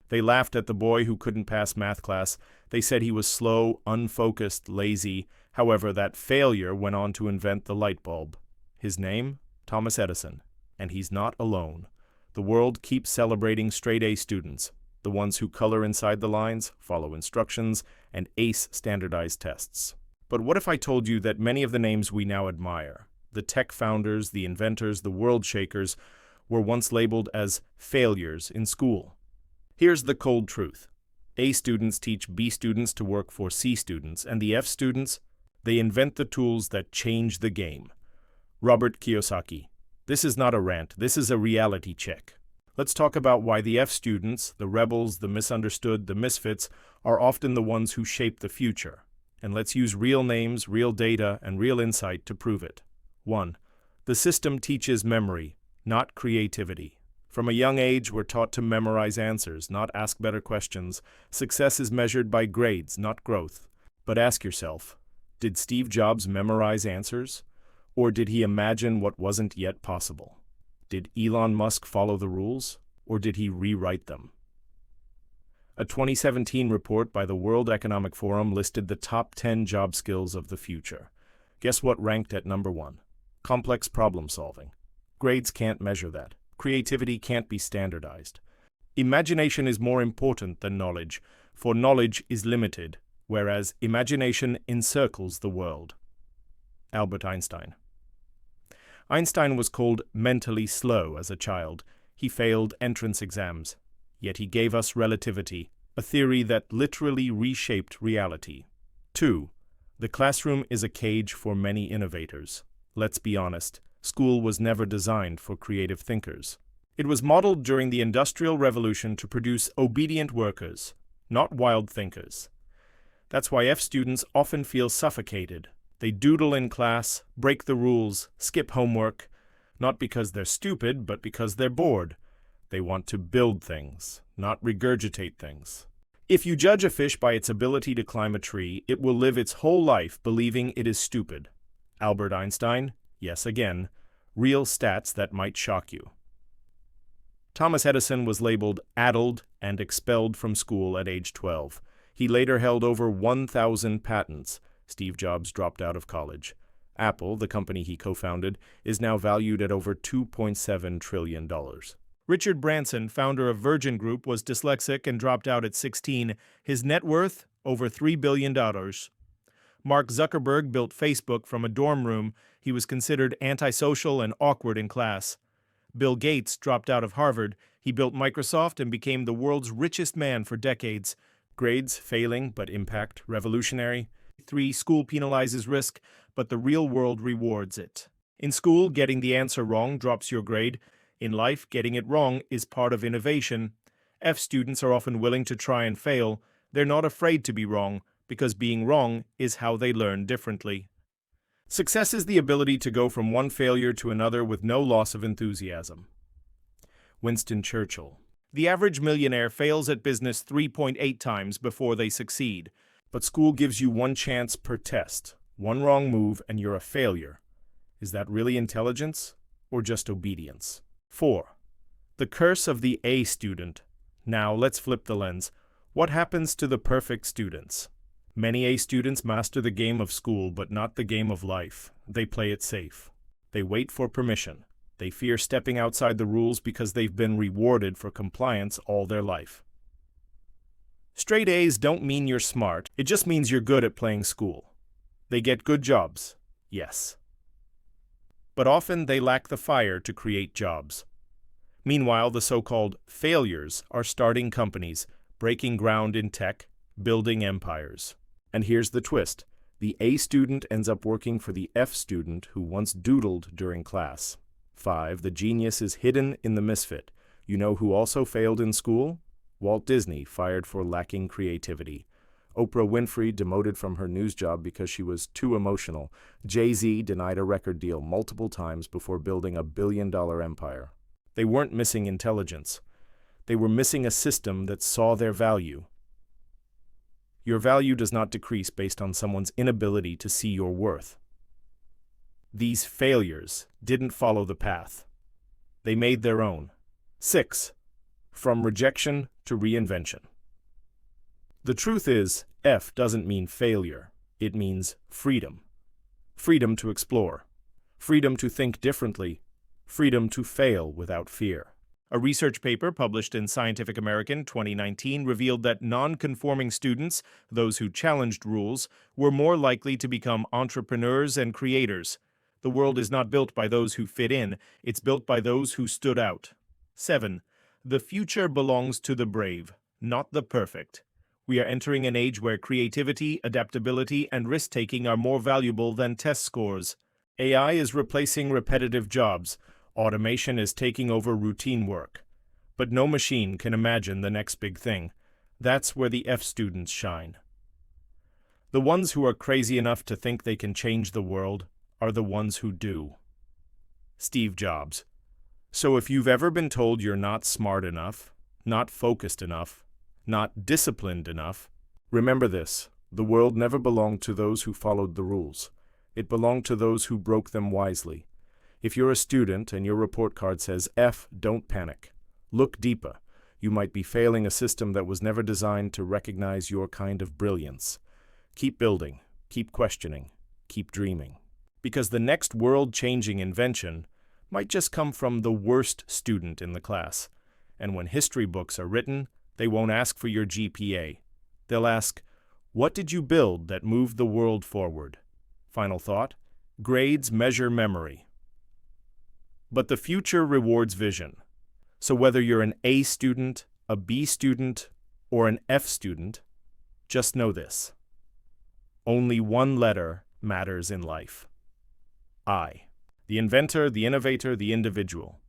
They laughed at the boy who couldn't pass math class. They said he was slow, unfocused, lazy. However, that failure went on to invent the light bulb. His name? Thomas Edison. And he's not alone. The world keeps celebrating straight-A students, the ones who color inside the lines, follow instructions, and ace standardized tests. But what if I told you that many of the names we now admire, the tech founders, the inventors, the world shakers, were once labeled as failures in school? Here's the cold truth. A students teach B students to work for C students, and the F students, they invent the tools that change the game. Robert Kiyosaki. This is not a rant, this is a reality check. Let's talk about why the F students, the rebels, the misunderstood, the misfits, are often the ones who shape the future. And let's use real names, real data, and real insight to prove it. 1. The system teaches memory, not creativity. From a young age, we're taught to memorize answers, not ask better questions. Success is measured by grades, not growth. But ask yourself, did Steve Jobs memorize answers? Or did he imagine what wasn't yet possible? Did Elon Musk follow the rules? Or did he rewrite them? A 2017 report by the World Economic Forum listed the top 10 job skills of the future. Guess what ranked at number 1? Complex problem solving. Grades can't measure that. Creativity can't be standardized. Imagination is more important than knowledge, for knowledge is limited, whereas imagination encircles the world. Albert Einstein. Einstein was called mentally slow as a child. He failed entrance exams. Yet he gave us relativity, a theory that literally reshaped reality. 2. The classroom is a cage for many innovators. Let's be honest, school was never designed for creative thinkers. It was modeled during the Industrial Revolution to produce obedient workers, not wild thinkers. That's why F students often feel suffocated. They doodle in class, break the rules, skip homework, not because they're stupid, but because they're bored. They want to build things, not regurgitate things. If you judge a fish by its ability to climb a tree, it will live its whole life believing it is stupid. Albert Einstein, yes again, real stats that might shock you. Thomas Edison was labeled addled and expelled from school at age 12. He later held over 1,000 patents. Steve Jobs dropped out of college. Apple, the company he co-founded, is now valued at over $2.7 trillion. Richard Branson, founder of Virgin Group, was dyslexic and dropped out at 16. His net worth, over $3 billion. Mark Zuckerberg built Facebook from a dorm room. He was considered antisocial and awkward in class. Bill Gates dropped out of Harvard. He built Microsoft and became the world's richest man for decades. Grades, failing, but impact, revolutionary. 3. School penalizes risk, but the real world rewards it. In school, getting the answer wrong drops your grade. In life, getting it wrong is part of innovation. F students are often willing to try and fail. They're not afraid to be wrong, because being wrong is how they learn differently. Success is the ability to go from one failure to another with no loss of enthusiasm. Winston Churchill. The average millionaire fails at business 3.8 times before they succeed. But school gives you one chance per test. One wrong move and you're a failure. Is that really intelligence or just obedience? 4. The curse of the A student. Now let's flip the lens. What happens to the perfect students? Many A students master the game of school, but not the game of life. They play it safe. They wait for permission. They fear stepping outside the rules because they've been rewarded for compliance all their life. Straight A's don't mean you're smart. It just means you're good at playing school. They get good jobs, yes. But often they lack the fire to create jobs. Meanwhile, the so-called failures are starting companies, breaking ground in tech, building empires. And here's the twist. The A student ends up working for the F student who once doodled during class. 5. The genius is hidden in the misfit. You know who also failed in school? Walt Disney, fired for lacking creativity. Oprah Winfrey, demoted from her news job because she was too emotional. Jay-Z denied a record deal multiple times before building a billion-dollar empire. They weren't missing intelligence. They were missing a system that saw their value. Your value does not decrease based on someone's inability to see your worth. These failures didn't follow the path. They made their own. 6. From rejection to reinvention. The truth is, F doesn't mean failure. It means freedom. Freedom to explore. Freedom to think differently. Freedom to fail without fear. A research paper published in Scientific American 2019 revealed that non-conforming students, those who challenged rules, were more likely to become entrepreneurs and creators. The world is not built by those who fit in, it's built by those who stood out. 7. The future belongs to the brave, not the perfect. We are entering an age where creativity, adaptability, and risk-taking are more valuable than test scores. AI is replacing repetitive jobs. Automation is taking over routine work. But no machine can imagine the next big thing. That's where the F students shine. The ones who are crazy enough to think they can change the world are the ones who do. Steve Jobs. So if you've ever been told you're not smart enough, not focused enough, not disciplined enough, remember this: the world never belonged to those who followed the rules. It belonged to those who broke them wisely. If you're a student and your report card says F, don't panic. Look deeper. You might be failing a system that was never designed to recognize your kind of brilliance. Keep building, keep questioning, keep dreaming. Because the next world-changing invention might just come from the worst student in the class. And when history books are written, they won't ask for your GPA. They'll ask, what did you build that moved the world forward? Final thought: grades measure memory. But the future rewards vision. So whether you're an A student, a B student, or an F student, just know this: only one letter matters in life. I. The inventor, the innovator, the individual.